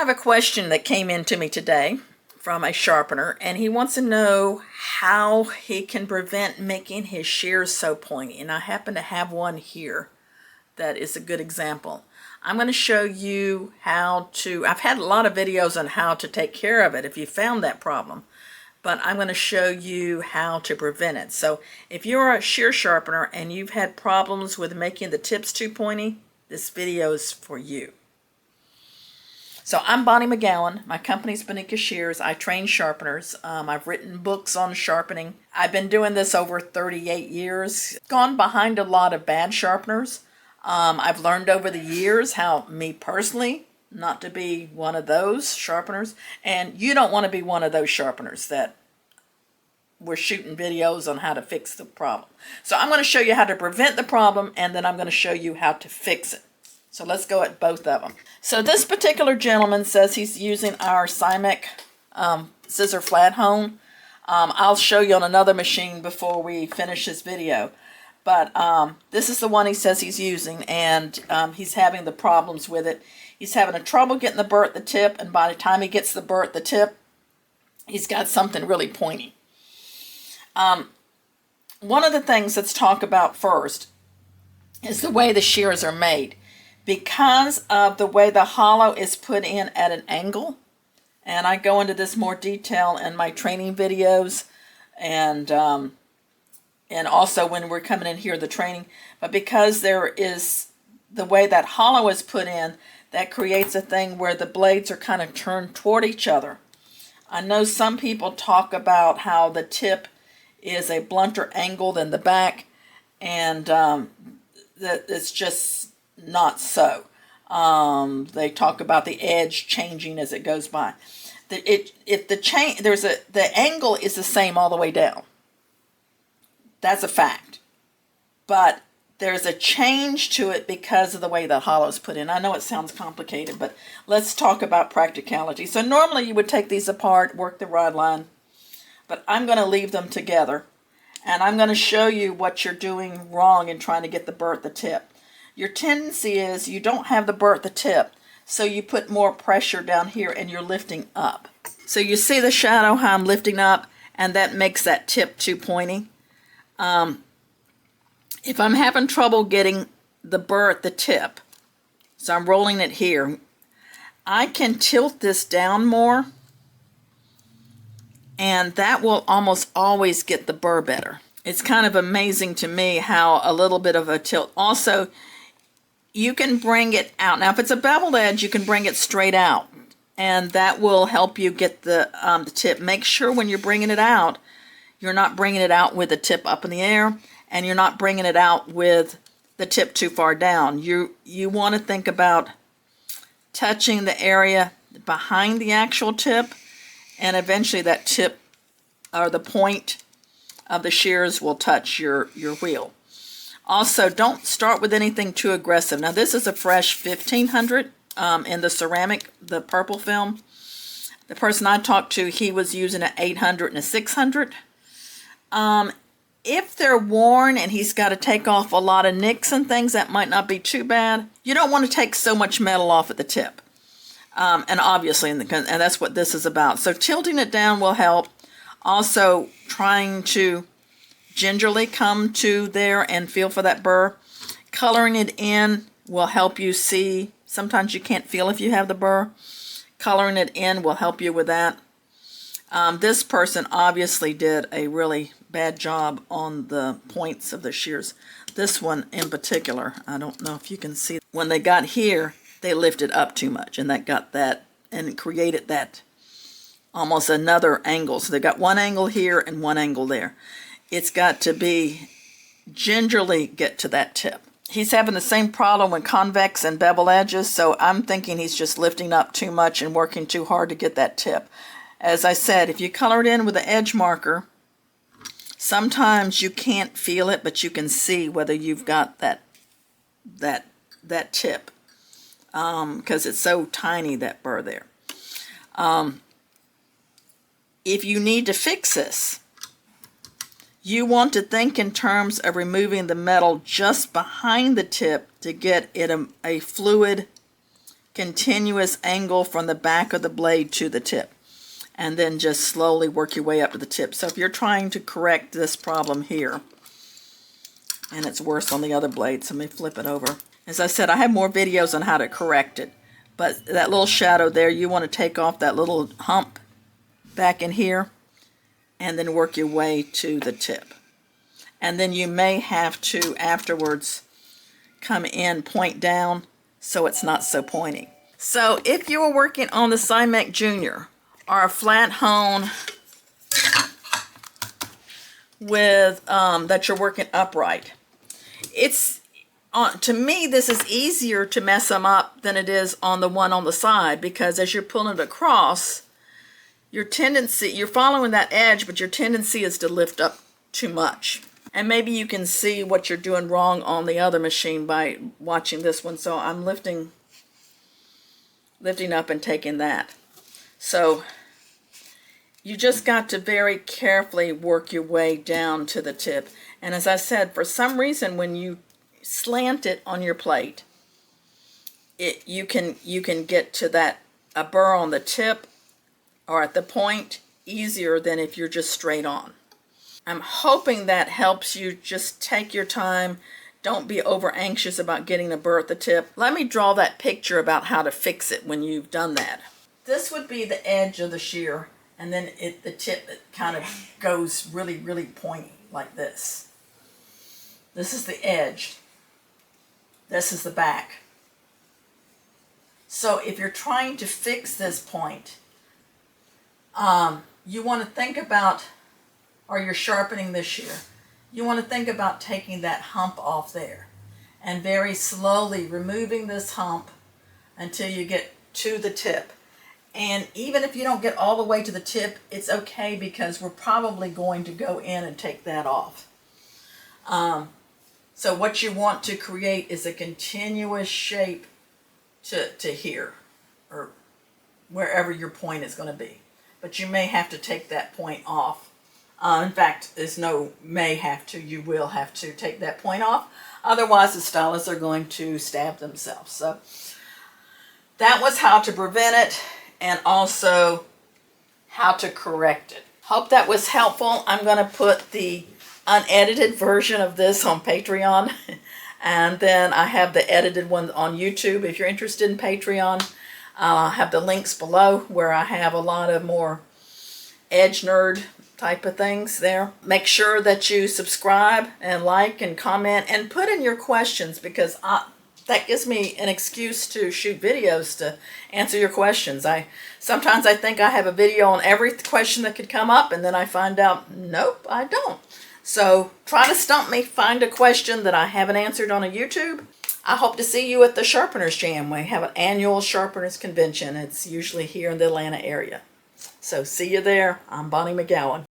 I have a question that came in to me today from a sharpener, and he wants to know how he can prevent making his shears so pointy. And I happen to have one here that is a good example. I'm going to show you how to, I've had a lot of videos on how to take care of it if you found that problem, but I'm going to show you how to prevent it. So if you're a shear sharpener and you've had problems with making the tips too pointy, this video is for you. So I'm Bonnie McGowan. My company's Bonika Shears. I train sharpeners. I've written books on sharpening. I've been doing this over 38 years. Gone behind a lot of bad sharpeners. I've learned over the years how, me personally, not to be one of those sharpeners. And you don't want to be one of those sharpeners that we're shooting videos on how to fix the problem. So I'm going to show you how to prevent the problem, and then I'm going to show you how to fix it. So let's go at both of them. So this particular gentleman says he's using our Cymek scissor flat hone. I'll show you on another machine before we finish this video. But this is the one he says he's using, and he's having the problems with it. He's having a trouble getting the burr at the tip, and by the time he gets the burr at the tip, he's got something really pointy. One of the things let's talk about first is the way the shears are made. Because of the way the hollow is put in at an angle, and I go into this more detail in my training videos, and also when we're coming in here the training, but because there is the way that hollow is put in, that creates a thing where the blades are kind of turned toward each other. I know some people talk about how the tip is a blunter angle than the back, and that it's just not so. They talk about the edge changing as it goes by. The angle is the same all the way down. That's a fact. But there's a change to it because of the way the hollow is put in. I know it sounds complicated, but let's talk about practicality. So normally you would take these apart, work the rod line, but I'm going to leave them together, and I'm going to show you what you're doing wrong in trying to get the burr at the tip. Your tendency is you don't have the burr at the tip, so you put more pressure down here and you're lifting up. So you see the shadow how I'm lifting up, and that makes that tip too pointy. If I'm having trouble getting the burr at the tip, so I'm rolling it here, I can tilt this down more, and that will almost always get the burr better. It's kind of amazing to me how a little bit of a tilt. Also, you can bring it out. Now, if it's a beveled edge, you can bring it straight out, and that will help you get the tip. Make sure when you're bringing it out, you're not bringing it out with the tip up in the air, and you're not bringing it out with the tip too far down. You want to think about touching the area behind the actual tip, and eventually that tip or the point of the shears will touch your wheel. Also, don't start with anything too aggressive. Now, this is a fresh 1500 in the ceramic, the purple film. The person I talked to, he was using an 800 and a 600. If they're worn and he's got to take off a lot of nicks and things, that might not be too bad. You don't want to take so much metal off at the tip. And obviously, and that's what this is about. So tilting it down will help. Also, trying to gingerly come to there and feel for that burr. Coloring it in will help you see. Sometimes you can't feel if you have the burr. Coloring it in will help you with that. This person obviously did a really bad job on the points of the shears. This one in particular, I don't know if you can see. When they got here, they lifted up too much, and that got that, and it created that almost another angle. So they got one angle here and one angle there. It's got to be gingerly get to that tip. He's having the same problem with convex and bevel edges, so I'm thinking he's just lifting up too much and working too hard to get that tip. As I said, if you color it in with an edge marker, sometimes you can't feel it, but you can see whether you've got that tip, because it's so tiny, that burr there. If you need to fix this, you want to think in terms of removing the metal just behind the tip to get it a fluid continuous angle from the back of the blade to the tip, and then just slowly work your way up to the tip. So if you're trying to correct this problem here, and it's worse on the other blade, so let me flip it over. As I said, I have more videos on how to correct it, but that little shadow there, you want to take off that little hump back in here and then work your way to the tip. And then you may have to afterwards come in, point down, so it's not so pointy. So if you were working on the Simek Junior or a flat hone with that you're working upright, it's to me this is easier to mess them up than it is on the one on the side, because as you're pulling it across, your tendency, you're following that edge, but your tendency is to lift up too much. And maybe you can see what you're doing wrong on the other machine by watching this one. So I'm lifting up and taking that. So you just got to very carefully work your way down to the tip. And as I said, for some reason when you slant it on your plate, you can get to that a burr on the tip or at the point easier than if you're just straight on. I'm hoping that helps you. Just take your time. Don't be over anxious about getting a burr at the tip. Let me draw that picture about how to fix it when you've done that. This would be the edge of the shear, and then the tip kind of goes really, really pointy like this. This is the edge. This is the back. So if you're trying to fix this point, you want to think about, or you're sharpening this shear, you want to think about taking that hump off there and very slowly removing this hump until you get to the tip. And even if you don't get all the way to the tip, it's okay, because we're probably going to go in and take that off. So what you want to create is a continuous shape to here, or wherever your point is going to be. But you may have to take that point off. In fact, there's no may have to, you will have to take that point off. Otherwise, the stylists are going to stab themselves. So that was how to prevent it, and also how to correct it. Hope that was helpful. I'm going to put the unedited version of this on Patreon, and then I have the edited one on YouTube. If you're interested in Patreon, I'll have the links below where I have a lot of more edge nerd type of things there. Make sure that you subscribe and like and comment and put in your questions, because that gives me an excuse to shoot videos to answer your questions. Sometimes I think I have a video on every question that could come up, and then I find out, nope, I don't. So try to stump me, find a question that I haven't answered on a YouTube. I hope to see you at the Sharpeners Jam. We have an annual Sharpeners Convention. It's usually here in the Atlanta area. So see you there. I'm Bonnie McGowan.